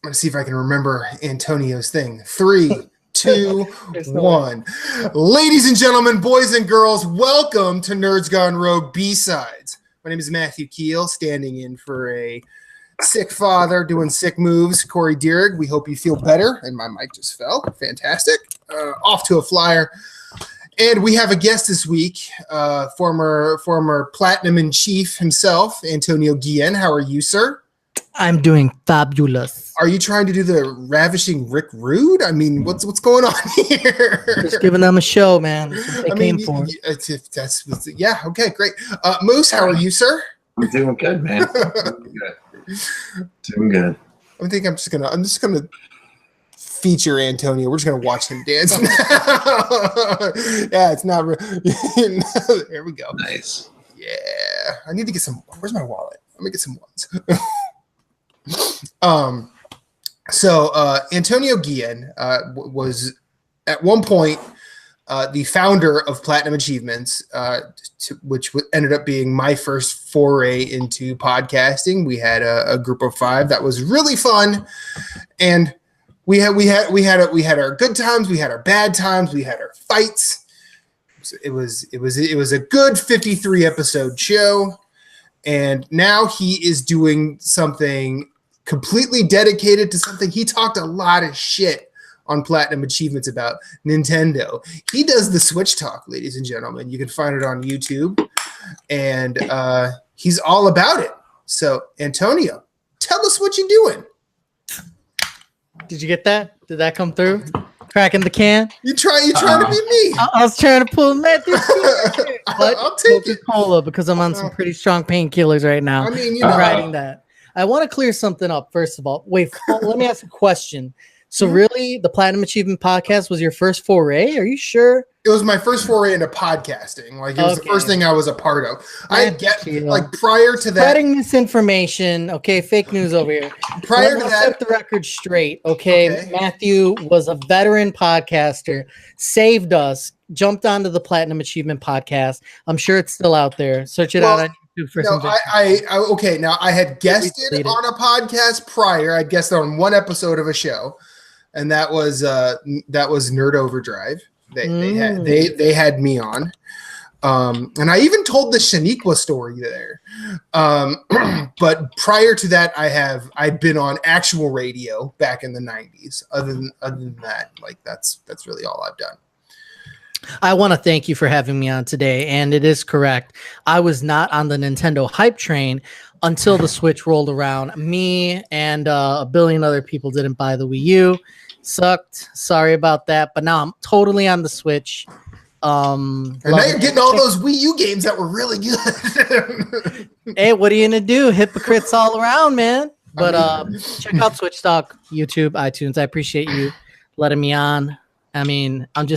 Let's see if I can remember Antonio's thing. 3, 2, 1. Ladies and gentlemen, boys and girls, welcome to Nerds Gone Rogue B-Sides. My name is Matthew Keel, standing in for a sick father doing sick moves. Corey Dierig, we hope you feel better. And my mic just fell. Fantastic. Off to a flyer. And we have a guest this week, former Platinum in Chief himself, Antonio Guillen. How are you, sir? I'm doing fabulous. Are you trying to do the ravishing Rick Rude? I mean, what's going on here? Just giving them a show, man. That's what they came for. Yeah, okay, great. Moose, how are you, sir? I'm doing good, man. Doing good. I think I'm just gonna feature Antonio. We're just gonna watch him dance. Yeah, it's not. There we go. Nice. Yeah, I need to get some. Where's my wallet? Let me get some ones. So Antonio Guillen was at one point the founder of Platinum Achievements, which ended up being my first foray into podcasting. We had a group of 5 that was really fun, and we had our good times, we had our bad times, we had our fights. It was a good 53 episode show. And now he is doing something completely dedicated to something. He talked a lot of shit on Platinum Achievements about Nintendo. He does the Switch Talk, ladies and gentlemen. You can find it on YouTube. And he's all about it. So, Antonio, tell us what you're doing. Did you get that? Did that come through? Cracking the can? You trying to be me? I was trying to pull Matthew. But I'll take it. Cola because I'm on some pretty strong painkillers right now. I mean, I'm riding that. I want to clear something up first of all. Wait, let me ask a question. So really, the Platinum Achievement Podcast was your first foray? Are you sure? It was my first foray into podcasting. Like, it was the first thing I was a part of. I get, like, prior to that, spreading misinformation. Okay, fake news over here. Prior to that, set the record straight. Okay, Matthew was a veteran podcaster, saved us, jumped onto the Platinum Achievement Podcast. I'm sure it's still out there. Search it out on YouTube for some. Now I had guested on a podcast prior. I guested on one episode of a show, and that was Nerd Overdrive. They had me on, and I even told the Shaniqua story there. But prior to that, I'd been on actual radio back in the 90s. Other than that, like that's really all I've done. I want to thank you for having me on today, and it is correct. I was not on the Nintendo hype train until the Switch rolled around. Me and a billion other people didn't buy the Wii U. Sucked. Sorry about that. But now I'm totally on the Switch. And now you're getting all those Wii U games that were really good. Hey, what are you gonna do? Hypocrites all around, man. But check out Switch Talk, YouTube, iTunes. I appreciate you letting me on. I mean, I'm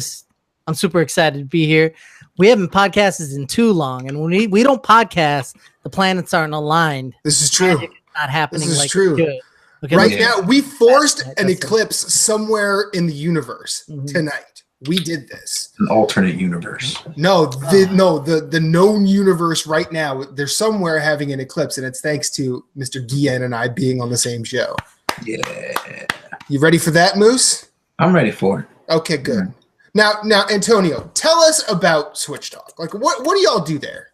super excited to be here. We haven't podcasted in too long, and when we don't podcast, the planets aren't aligned. This is true. It's not happening. This is like true. It should. Okay, right now, we forced an eclipse somewhere in the universe tonight. We did this. An alternate universe. No, the known universe right now. They're somewhere having an eclipse, and it's thanks to Mr. Guillen and I being on the same show. Yeah. You ready for that, Moose? I'm ready for it. Okay, good. Now, Antonio, tell us about Switch Talk. Like, what do y'all do there?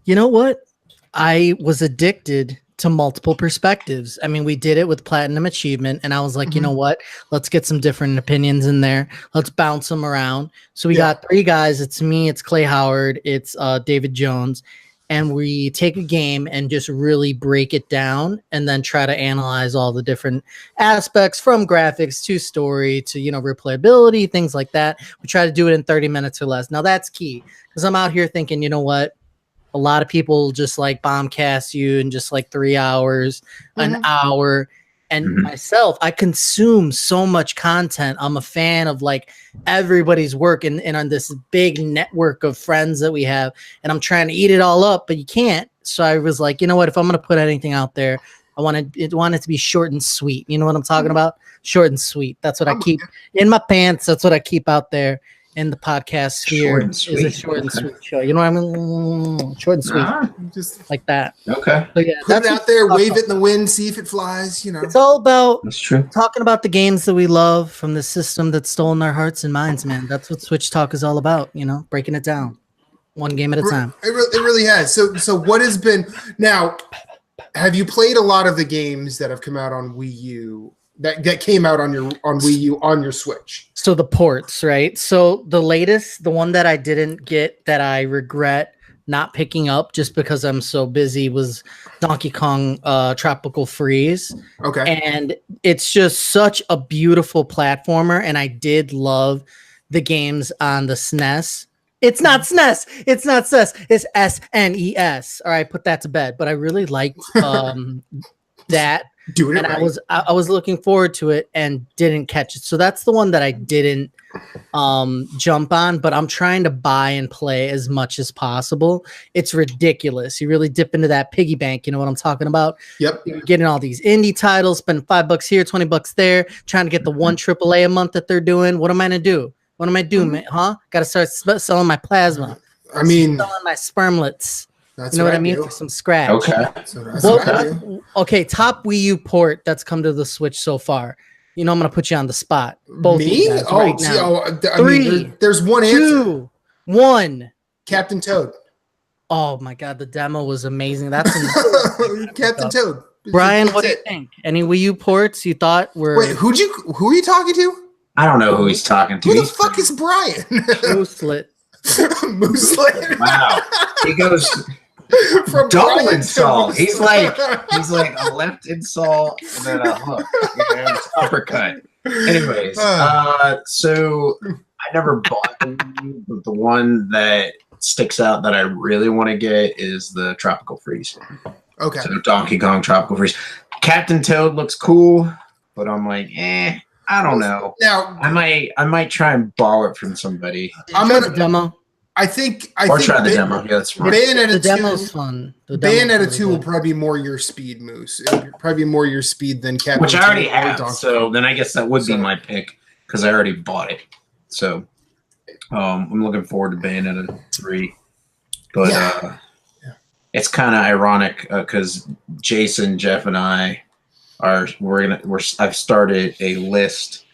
You know what? I was addicted to multiple perspectives. I mean, we did it with Platinum Achievement, and I was like, you know what? Let's get some different opinions in there. Let's bounce them around. So we got 3 guys. It's me, it's Clay Howard, it's David Jones, and we take a game and just really break it down and then try to analyze all the different aspects from graphics to story to, replayability, things like that. We try to do it in 30 minutes or less. Now that's key because I'm out here thinking, you know what? A lot of people just like bombcast you in just like 3 hours, an hour. And myself, I consume so much content. I'm a fan of like everybody's work and on this big network of friends that we have. And I'm trying to eat it all up, but you can't. So I was like, you know what? If I'm going to put anything out there, I want it to be short and sweet. You know what I'm talking about? Short and sweet. That's what I keep in my pants. That's what I keep out there. in the podcast sphere is a short and sweet show. You know what I mean? Short and sweet, Just like that. Okay. So yeah, put it out there, wave it in the wind, see if it flies. You know, it's all about That's true. talking about the games that we love from the system that's stolen our hearts and minds, man. That's what Switch Talk is all about. You know, breaking it down, one game at a time. It really has. So what has been now? Have you played a lot of the games that have come out on Wii U? That came out on Wii U on your Switch. So the ports, right? So the latest, the one that I didn't get that I regret not picking up just because I'm so busy was Donkey Kong Tropical Freeze. Okay. And it's just such a beautiful platformer, and I did love the games on the SNES. It's not SNES. It's not SNES. It's SNES. All right, put that to bed. But I really liked that. Doing it and right. I was looking forward to it and didn't catch it. So that's the one that I didn't jump on, but I'm trying to buy and play as much as possible. It's ridiculous. You really dip into that piggy bank. You know what I'm talking about? Yep. You're getting all these indie titles, spending $5 here, $20 there, trying to get the one AAA a month that they're doing. What am I going to do? What am I doing, man? Huh? Got to start selling my plasma. I mean, selling my spermlets. that's You know what I mean? do. For some scratch. Okay. So that's Well, what I do. okay, top Wii U port that's come to the Switch so far. You know, I'm gonna put you on the spot. Both of you Me? guys Oh, right see, now. I mean, there's one answer. 2, 1. Captain Toad. Oh my god, the demo was amazing. That's Captain Toad. Brian. That's What do you it. think? Any Wii U ports you thought were Wait, who are you talking to? I don't know who he's talking to. Who the He's- fuck is Brian? Mooslet? Mooselet. Wow. He goes From double Brian to install. He's like Mooselet. a left install and then a hook. You know, it's uppercut. Anyways, so I never bought the Wii U, but the one that sticks out that I really want to get is the Tropical Freeze. Okay. So Donkey Kong Tropical Freeze. Captain Toad looks cool, but I'm like, I don't know. Now I might try and borrow it from somebody. I'm the gonna. demo. I think. Or try the demo. Yeah, that's right. Bayonetta The 2. demo's fun. The demo's Bayonetta really 2 will good. probably be more your speed, Moose. It'll probably be more your speed than Captain. Which I already Toad or have, Donkey so Kong. then I guess that would be So- my pick because I already bought it. So I'm looking forward to Bayonetta 3. But Yeah. it's kind of ironic because Jason, Jeff, and I I've started a list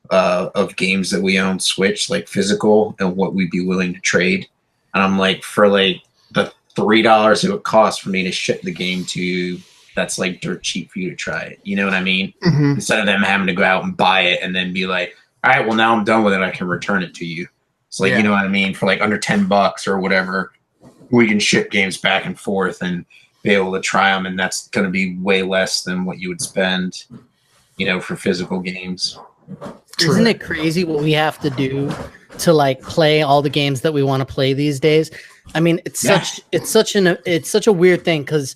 of games that we own Switch, like physical, and what we'd be willing to trade. And I'm like, for like the $3 it would cost for me to ship the game to you, that's like dirt cheap for you to try it. You know what I mean? Mhm. Instead of them having to go out and buy it and then be like, all right, well, now I'm done with it. I can return it to you. It's like, Yeah. you know what I mean? For like under $10 or whatever, we can ship games back and forth and be able to try them. And that's going to be way less than what you would spend, you know, for physical games. Isn't it crazy what we have to do to like play all the games that we want to play these days? I mean, it's such a weird thing because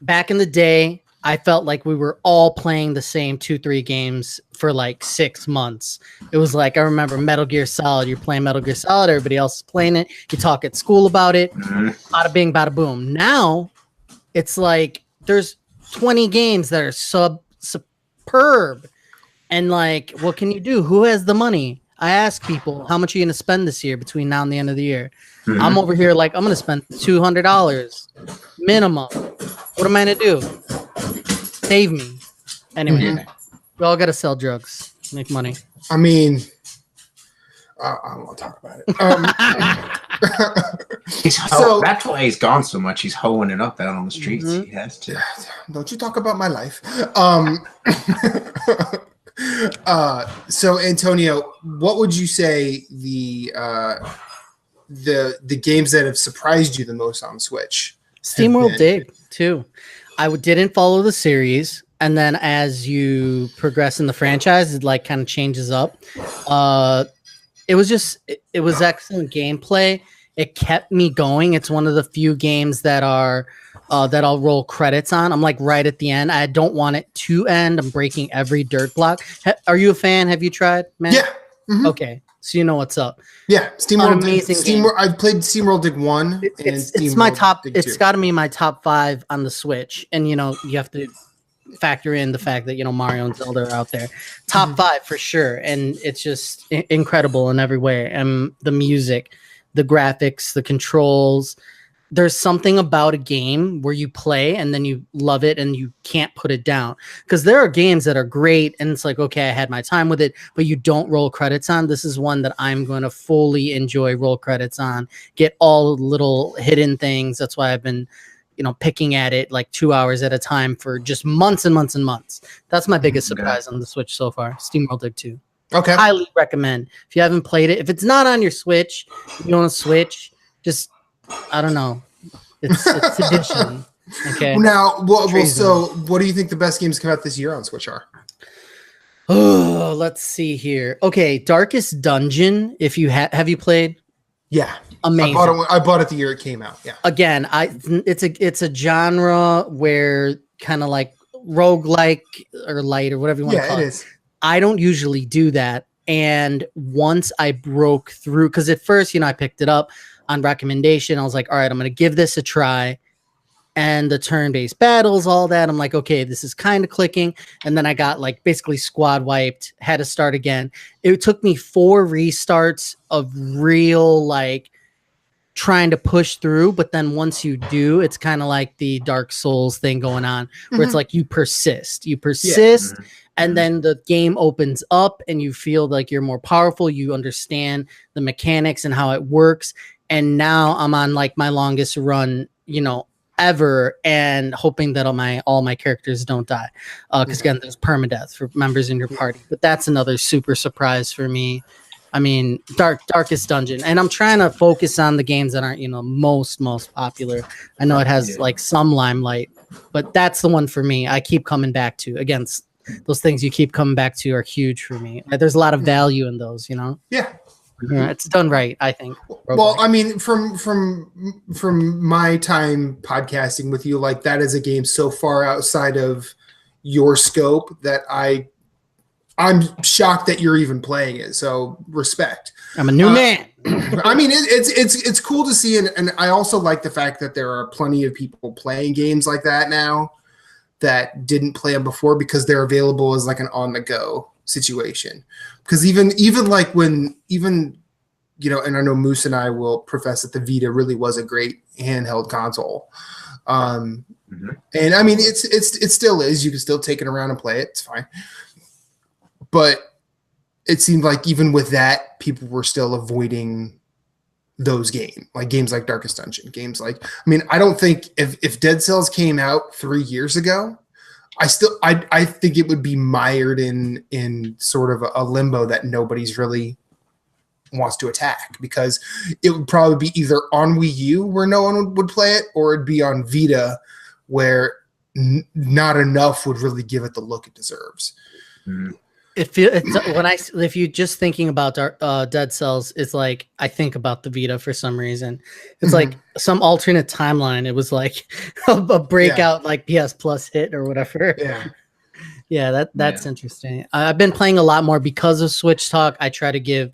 back in the day, I felt like we were all playing the same 2-3 games for like 6 months. It was like, I remember Metal Gear Solid. You're playing Metal Gear Solid. Everybody else is playing it. You talk at school about it. Mhm. Bada bing, bada boom. Now it's like there's 20 games that are superb. And like, what can you do? Who has the money? I ask people, how much are you going to spend this year between now and the end of the year? Mhm. I'm over here like, I'm going to spend $200 minimum. What am I going to do? Save me. Anyway, Mhm. we all got to sell drugs, make money. I mean, I won't talk about it. So- That's why he's gone so much. He's hoeing it up out on the streets. Mhm. He has to. Don't you talk about my life. So Antonio, what would you say the games that have surprised you the most on Switch? SteamWorld been- did too. Didn't follow the series, and then as you progress in the franchise, it like kind of changes up. It was excellent gameplay. It kept me going. It's one of the few games that are that I'll roll credits on. I'm like right at the end. I don't want it to end. I'm breaking every dirt block. Are you a fan? Have you tried, man? Yeah. Mhm. Okay, so you know what's up. Yeah. SteamWorld. amazing game. SteamWorld. I've played SteamWorld Dig 1 and It's my SteamWorld top. Dig It's 2. got to be my top 5 on the Switch, and you know you have to factor in the fact that, Mario and Zelda are out there. Top 5 for sure. And it's just incredible in every way. And the music, the graphics, the controls. There's something about a game where you play and then you love it and you can't put it down. Because there are games that are great and it's like, okay, I had my time with it, but you don't roll credits on. This is one that I'm going to fully enjoy roll credits on, get all the little hidden things. That's why I've been, picking at it like 2 hours at a time for just months and months and months. That's my biggest surprise on the Switch so far. SteamWorld Dig 2. Okay. Highly recommend. If you haven't played it, if it's not on your Switch, you want to Switch, just, I don't know. It's addition. Okay. Now, so what do you think the best games come out this year on Switch are? Oh, let's see here. Okay, Darkest Dungeon. If you have you played? Yeah, amazing. I bought it the year it came out. Yeah. Again, it's a genre where kind of like roguelike or light or whatever you want to call it. Yeah, it is. I don't usually do that. And once I broke through, because at first, I picked it up on recommendation. I was like, all right, I'm going to give this a try. And the turn-based battles, all that, I'm like, okay, this is kind of clicking. And then I got like basically squad wiped, had to start again. It took me 4 restarts of real like trying to push through. But then once you do, it's kind of like the Dark Souls thing going on where it's like you persist. And then the game opens up and you feel like you're more powerful. You understand the mechanics and how it works. And now I'm on like my longest run, ever, and hoping that all my characters don't die. Because again, there's permadeath for members in your party. But that's another super surprise for me. I mean, Darkest Dungeon. And I'm trying to focus on the games that aren't, most popular. I know it has like some limelight, but that's the one for me. I keep coming back to. Again, those things you keep coming back to are huge for me. There's a lot of value in those, Yeah. Yeah, it's done right, I think. Well, I mean, from my time podcasting with you, like that is a game so far outside of your scope that I'm shocked that you're even playing it. So respect. I'm a new man. I mean, it's cool to see, and I also like the fact that there are plenty of people playing games like that now that didn't play them before because they're available as like an on the go situation. Because even like when and I know Moose and I will profess that the Vita really was a great handheld console. And I mean it still is. You can still take it around and play it. It's fine. But it seemed like even with that, people were still avoiding those games like Darkest Dungeon, games like, I mean, I don't think if Dead Cells came out 3 years ago, I think it would be mired in sort of a limbo that nobody's really wants to attack, because it would probably be either on Wii U where no one would play it, or it'd be on Vita where not enough would really give it the look it deserves. If you just thinking about Dead Cells, it's like I think about the Vita for some reason. It's like some alternate timeline. It was like a breakout like PS Plus hit or whatever. That's interesting. I've been playing a lot more because of Switch Talk. I try to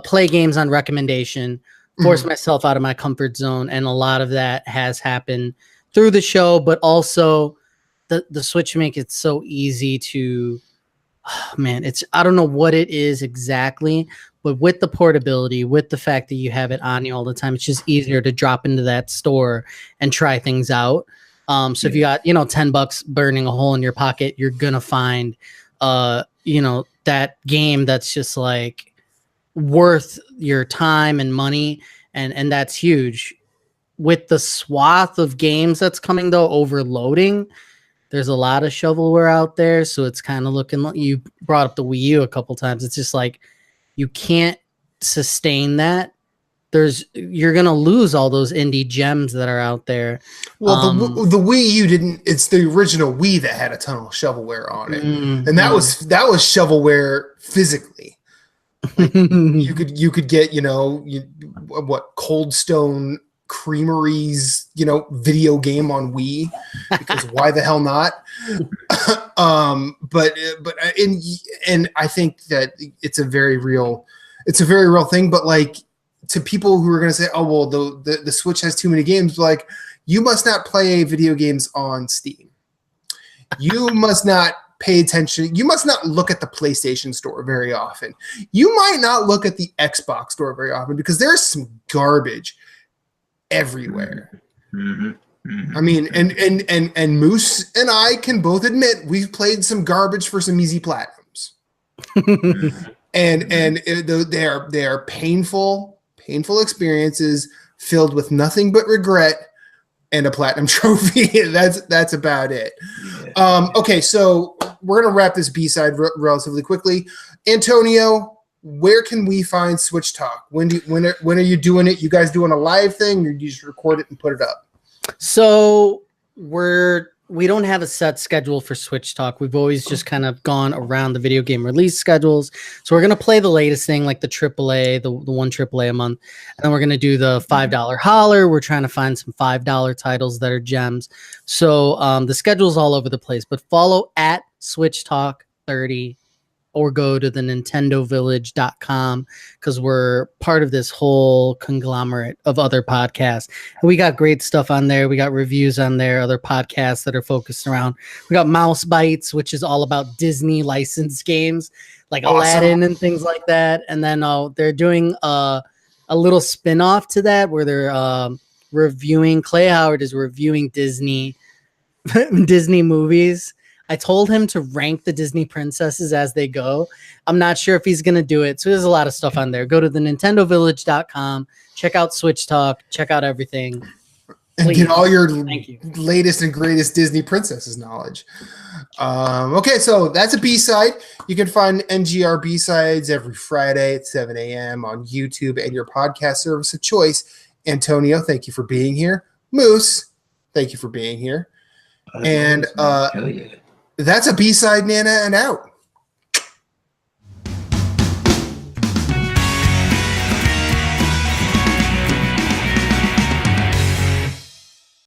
play games on recommendation, force myself out of my comfort zone, and a lot of that has happened through the show. But also, the Switch make it so easy to. Oh, man, I don't know what it is exactly, but with the portability, with the fact that you have it on you all the time, it's just easier to drop into that store and try things out. So if you got, $10 burning a hole in your pocket, you're going to find, that game that's just like worth your time and money. And that's huge. With the swath of games that's coming though, overloading, there's a lot of shovelware out there, so it's kind of looking like you brought up the Wii U a couple times. It's just like you can't sustain that. You're gonna lose all those indie gems that are out there. Well, the Wii U didn't. It's the original Wii that had a ton of shovelware on it, and that was shovelware physically. Like, you could get Cold Stone Creamery's video game on Wii, because why the hell not? But I think that it's a very real thing. But like, to people who are going to say, oh well, the Switch has too many games, like, you must not play video games on Steam. You must not pay attention. You must not look at the PlayStation store very often. You might not look at the Xbox store very often because there's some garbage everywhere. Mm-hmm. I mean, and Moose and I can both admit we've played some garbage for some easy platinums. and they are painful experiences filled with nothing but regret and a platinum trophy. That's about it. Okay, so we're gonna wrap this B-side relatively quickly. Antonio, where can we find Switch Talk? When are you doing it? You guys doing a live thing, or you just record it and put it up? So we don't have a set schedule for Switch Talk. We've always just kind of gone around the video game release schedules. So we're going to play the latest thing, like the AAA, the one AAA a month. And then we're going to do the $5 holler. We're trying to find some $5 titles that are gems. So the schedule's all over the place, but follow at Switch Talk 30 or go to the nintendovillage.com because we're part of this whole conglomerate of other podcasts. And we got great stuff on there. We got reviews on there, other podcasts that are focused around. We got Mouse Bites, which is all about Disney licensed games like Aladdin and things like that. And then they're doing a little spin-off to that where they're reviewing, Clay Howard is reviewing Disney movies. I told him to rank the Disney princesses as they go. I'm not sure if he's going to do it. So there's a lot of stuff on there. Go to the nintendovillage.com, check out Switch Talk, check out everything. And get all your latest and greatest Disney princesses knowledge. Okay, so that's a B-side. You can find NGR B-sides every Friday at 7 a.m. on YouTube and your podcast service of choice. Antonio, thank you for being here. Moose, thank you for being here. And that's a B-side, Nana, and out.